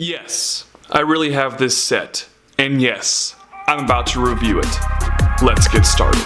Yes, I really have this set, and yes, I'm about to review it. Let's get started.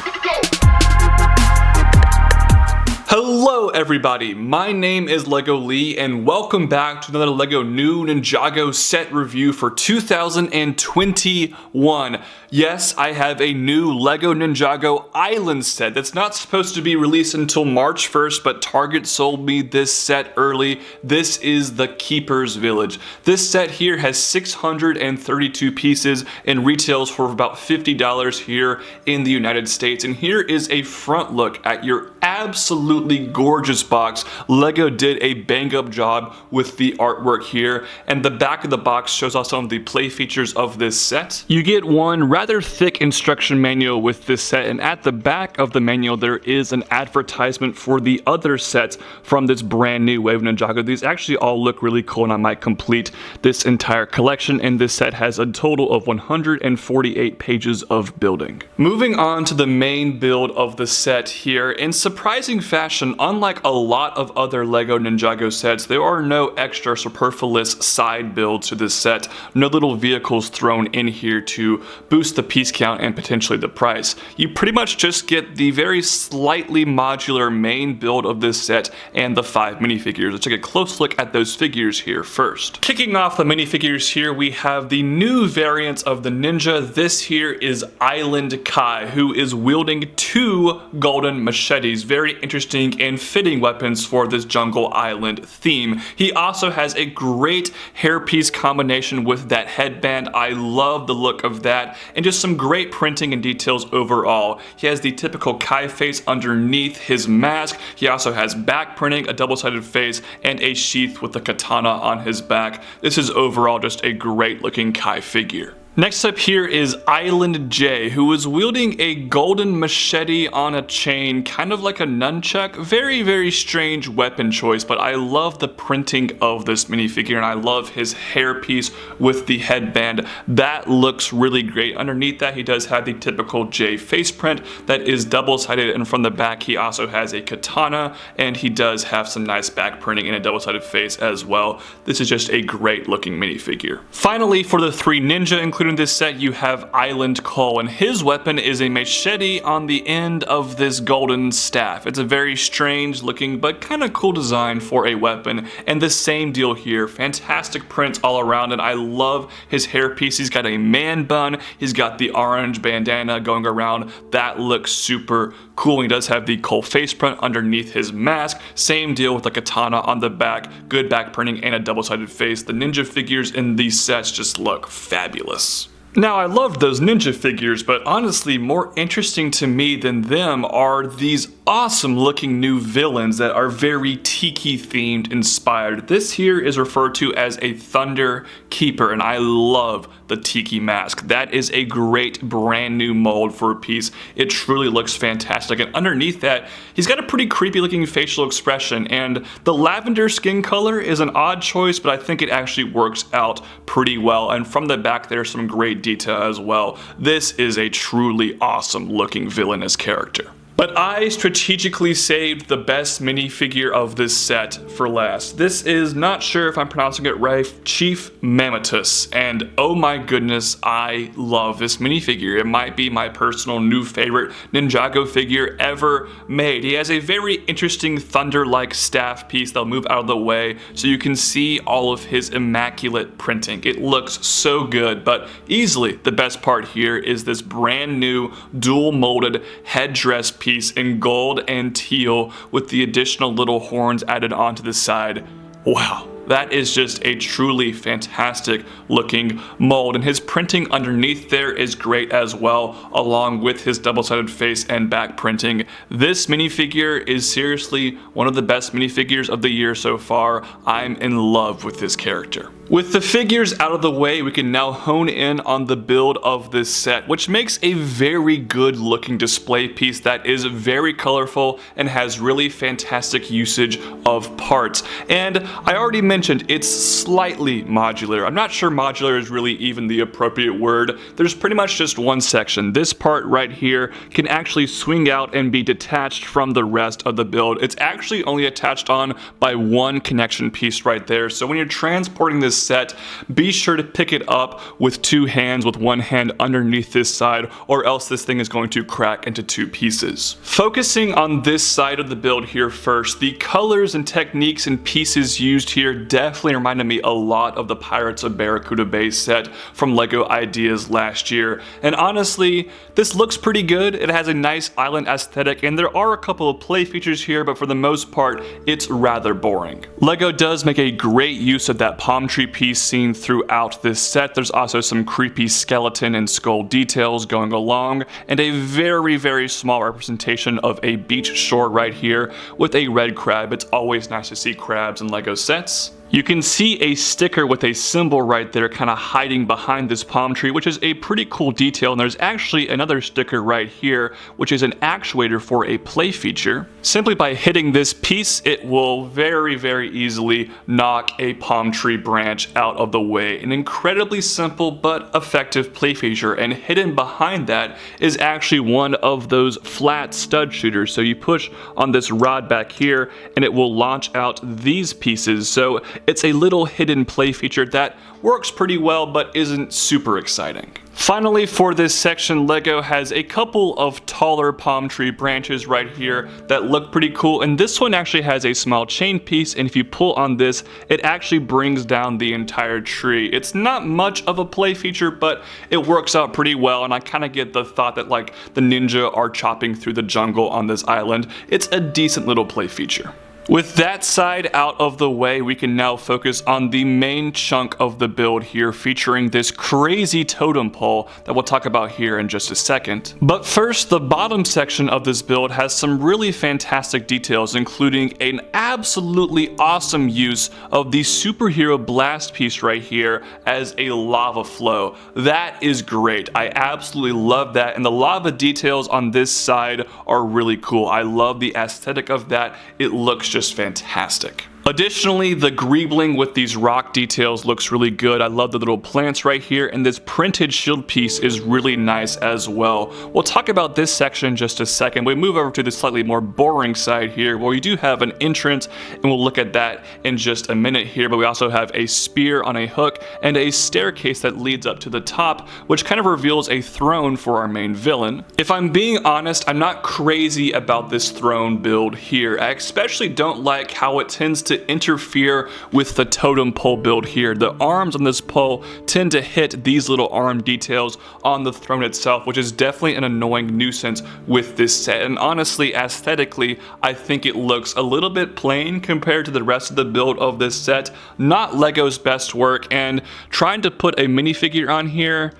Hello everybody, my name is LEGO Lee and welcome back to another LEGO new Ninjago set review for 2021. Yes, I have a new LEGO Ninjago Island set that's not supposed to be released until March 1st, but Target sold me this set early. This is the Keeper's Village. This set here has 632 pieces and retails for about $50 here in the United States. And here is a front look at your absolutely gorgeous box. LEGO did a bang-up job with the artwork here, and the back of the box shows off some of the play features of this set. You get one rather thick instruction manual with this set, and at the back of the manual there is an advertisement for the other sets from this brand new wave of Ninjago. These actually all look really cool, and I might complete this entire collection, and this set has a total of 148 pages of building. Moving on to the main build of the set here, in surprising fashion, unlike a lot of other LEGO Ninjago sets, there are no extra superfluous side builds to this set. No little vehicles thrown in here to boost the piece count and potentially the price. You pretty much just get the very slightly modular main build of this set and the 5 minifigures. Let's take a close look at those figures here first. Kicking off the minifigures here, we have the new variant of the Ninja. This here is Island Kai, who is wielding 2 golden machetes. Very interesting and fitting weapons for this jungle island theme. He also has a great hairpiece combination with that headband. I love the look of that, and just some great printing and details overall. He has the typical Kai face underneath his mask. He also has back printing, a double-sided face, and a sheath with the katana on his back. This is overall just a great looking Kai figure. Next up here is Island J, who is wielding a golden machete on a chain, kind of like a nunchuck. Very, very strange weapon choice, but I love the printing of this minifigure, and I love his hairpiece with the headband. That looks really great. Underneath that, he does have the typical J face print that is double-sided, and from the back, he also has a katana, and he does have some nice back printing and a double-sided face as well. This is just a great looking minifigure. Finally, for the 3 ninja, including in this set, you have Island Cole, and his weapon is a machete on the end of this golden staff. It's a very strange looking but kind of cool design for a weapon, and the same deal here. Fantastic prints all around, and I love his hairpiece. He's got a man bun, he's got the orange bandana going around. That looks super cool. He does have the Cole face print underneath his mask. Same deal with the katana on the back, good back printing, and a double-sided face. The ninja figures in these sets just look fabulous. Now, I love those ninja figures, but honestly, more interesting to me than them are these awesome looking new villains that are very tiki themed inspired. This here is referred to as a Thunder Keeper, and I love the tiki mask. That is a great brand new mold for a piece. It truly looks fantastic, and underneath that, he's got a pretty creepy looking facial expression, and the lavender skin color is an odd choice, but I think it actually works out pretty well, and from the back there's some great detail as well. This is a truly awesome looking villainous character. But I strategically saved the best minifigure of this set for last. This is, not sure if I'm pronouncing it right, Chief Mammotus, and oh my goodness, I love this minifigure. It might be my personal new favorite Ninjago figure ever made. He has a very interesting thunder-like staff piece that'll move out of the way so you can see all of his immaculate printing. It looks so good, but easily the best part here is this brand new dual molded headdress piece in gold and teal with the additional little horns added onto the side. Wow. That is just a truly fantastic looking mold, and his printing underneath there is great as well, along with his double-sided face and back printing. This minifigure is seriously one of the best minifigures of the year so far. I'm in love with this character. With the figures out of the way, we can now hone in on the build of this set, which makes a very good looking display piece that is very colorful and has really fantastic usage of parts. And I already mentioned it's slightly modular. I'm not sure modular is really even the appropriate word. There's pretty much just one section. This part right here can actually swing out and be detached from the rest of the build. It's actually only attached on by one connection piece right there. So when you're transporting this this set, be sure to pick it up with 2 hands, with 1 hand underneath this side, or else this thing is going to crack into 2 pieces. Focusing on this side of the build here first, the colors and techniques and pieces used here definitely reminded me a lot of the Pirates of Barracuda Bay set from LEGO Ideas last year, and honestly, this looks pretty good. It has a nice island aesthetic, and there are a couple of play features here, but for the most part, it's rather boring. LEGO does make a great use of that palm tree piece seen throughout this set. There's also some creepy skeleton and skull details going along, and a very small representation of a beach shore right here with a red crab. It's always nice to see crabs in LEGO sets. You can see a sticker with a symbol right there kind of hiding behind this palm tree, which is a pretty cool detail, and there's actually another sticker right here which is an actuator for a play feature. Simply by hitting this piece, it will very easily knock a palm tree branch out of the way. An incredibly simple but effective play feature, and hidden behind that is actually one of those flat stud shooters. So you push on this rod back here and it will launch out these pieces. So it's a little hidden play feature that works pretty well but isn't super exciting. Finally, for this section, LEGO has a couple of taller palm tree branches right here that look pretty cool, and this one actually has a small chain piece, and if you pull on this, it actually brings down the entire tree. It's not much of a play feature, but it works out pretty well, and I kind of get the thought that like the ninja are chopping through the jungle on this island. It's a decent little play feature. With that side out of the way, we can now focus on the main chunk of the build here, featuring this crazy totem pole that we'll talk about here in just a second. But first, the bottom section of this build has some really fantastic details, including an absolutely awesome use of the superhero blast piece right here as a lava flow. That is great. I absolutely love that, and the lava details on this side are really cool. I love the aesthetic of that. It looks just fantastic. Additionally, the greebling with these rock details looks really good. I love the little plants right here, and this printed shield piece is really nice as well. We'll talk about this section in just a second. We move over to the slightly more boring side here, where we do have an entrance, and we'll look at that in just a minute here, but we also have a spear on a hook and a staircase that leads up to the top, which kind of reveals a throne for our main villain. If I'm being honest, I'm not crazy about this throne build here. I especially don't like how it tends to interfere with the totem pole build here. The arms on this pole tend to hit these little arm details on the throne itself, which is definitely an annoying nuisance with this set. And honestly, aesthetically, I think it looks a little bit plain compared to the rest of the build of this set. Not LEGO's best work, and trying to put a minifigure on here,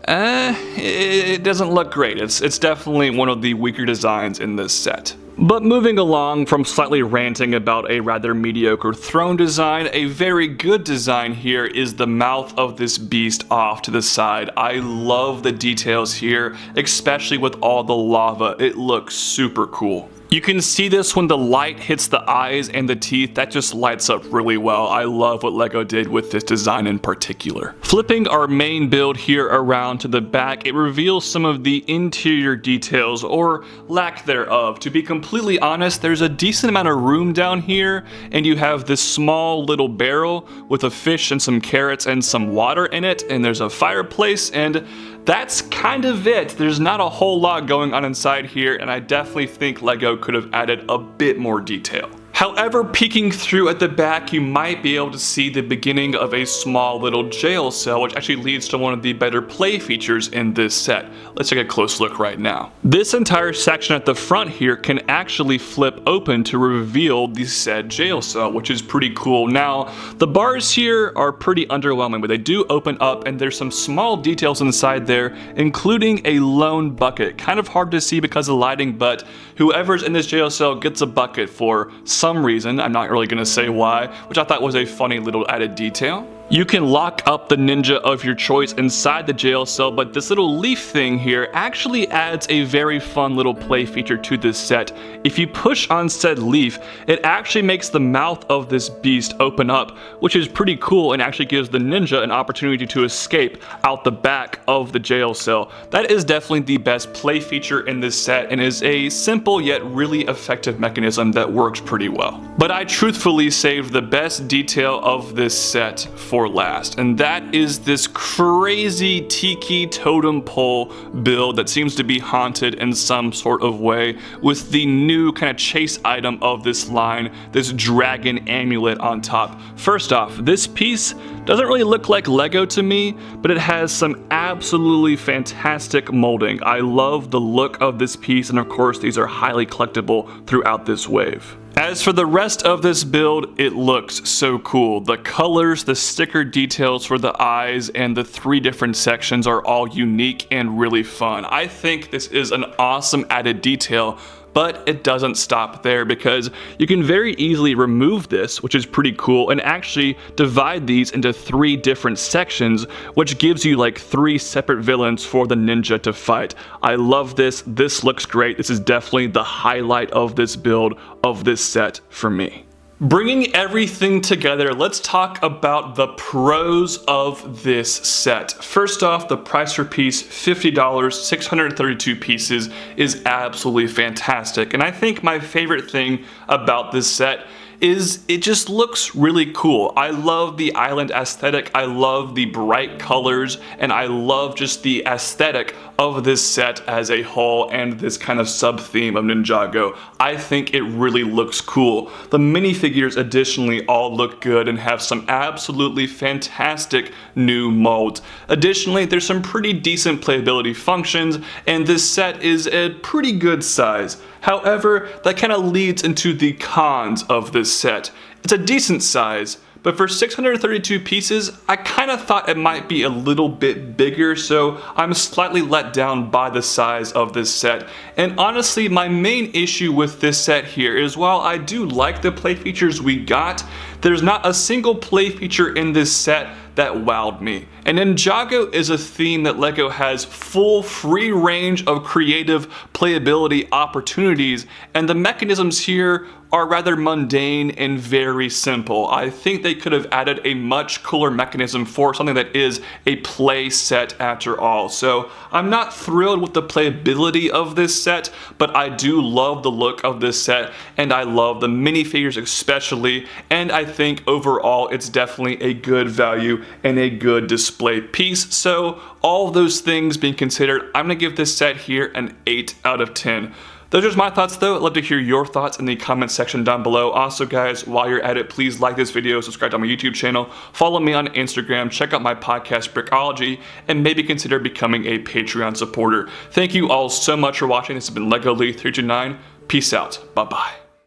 it doesn't look great. It's definitely one of the weaker designs in this set. But moving along from slightly ranting about a rather mediocre throne design, a very good design here is the mouth of this beast off to the side. I love the details here, especially with all the lava. It looks super cool. You can see this when the light hits the eyes and the teeth. That just lights up really well. I love what LEGO did with this design in particular. Flipping our main build here around to the back, it reveals some of the interior details, or lack thereof. To be completely honest, there's a decent amount of room down here, and you have this small little barrel with a fish and some carrots and some water in it, and there's a fireplace, and that's kind of it. There's not a whole lot going on inside here, and I definitely think LEGO could have added a bit more detail. However, peeking through at the back, you might be able to see the beginning of a small little jail cell, which actually leads to one of the better play features in this set. Let's take a close look right now. This entire section at the front here can actually flip open to reveal the said jail cell, which is pretty cool. Now, the bars here are pretty underwhelming, but they do open up, and there's some small details inside there, including a lone bucket. Kind of hard to see because of lighting, but whoever's in this jail cell gets a bucket for some reason. I'm not really going to say why, which I thought was a funny little added detail. You can lock up the ninja of your choice inside the jail cell, but this little leaf thing here actually adds a very fun little play feature to this set. If you push on said leaf, it actually makes the mouth of this beast open up, which is pretty cool and actually gives the ninja an opportunity to escape out the back of the jail cell. That is definitely the best play feature in this set, and is a simple yet really effective mechanism that works pretty well. But I truthfully saved the best detail of this set for before last, and that is this crazy tiki totem pole build that seems to be haunted in some sort of way, with the new kind of chase item of this line, this dragon amulet on top. First off, this piece doesn't really look like Lego to me, but it has some absolutely fantastic molding. I love the look of this piece, and of course these are highly collectible throughout this wave. As for the rest of this build, it looks so cool. The colors, the sticker details for the eyes, and the 3 different sections are all unique and really fun. I think this is an awesome added detail, but it doesn't stop there, because you can very easily remove this, which is pretty cool, and actually divide these into 3 different sections, which gives you like 3 separate villains for the ninja to fight. I love this. This looks great. This is definitely the highlight of this build, of this set for me. Bringing everything together, let's talk about the pros of this set. First off, the price per piece, $50, 632 pieces, is absolutely fantastic. And I think my favorite thing about this set is it just looks really cool. I love the island aesthetic, I love the bright colors, and I love just the aesthetic of this set as a whole and this kind of sub-theme of Ninjago. I think it really looks cool. The minifigures additionally all look good and have some absolutely fantastic new molds. Additionally, there's some pretty decent playability functions, and this set is a pretty good size. However, that kind of leads into the cons of this set. It's a decent size, but for 632 pieces, I kind of thought it might be a little bit bigger, so I'm slightly let down by the size of this set. And honestly, my main issue with this set here is, while I do like the play features we got, there's not a single play feature in this set that wowed me. And Ninjago is a theme that LEGO has full free range of creative playability opportunities, and the mechanisms here are rather mundane and very simple. I think they could have added a much cooler mechanism for something that is a play set after all. So I'm not thrilled with the playability of this set, but I do love the look of this set, and I love the minifigures especially, and I think overall it's definitely a good value and a good display piece. So all of those things being considered, I'm gonna give this set here an 8 out of 10. Those are my thoughts though. I'd love to hear your thoughts in the comments section down below. Also guys, while you're at it, please like this video, subscribe to my YouTube channel, follow me on Instagram, check out my podcast Brickology, and maybe consider becoming a Patreon supporter. Thank you all so much for watching. This has been LEGO Lee 329. Peace out. Bye bye.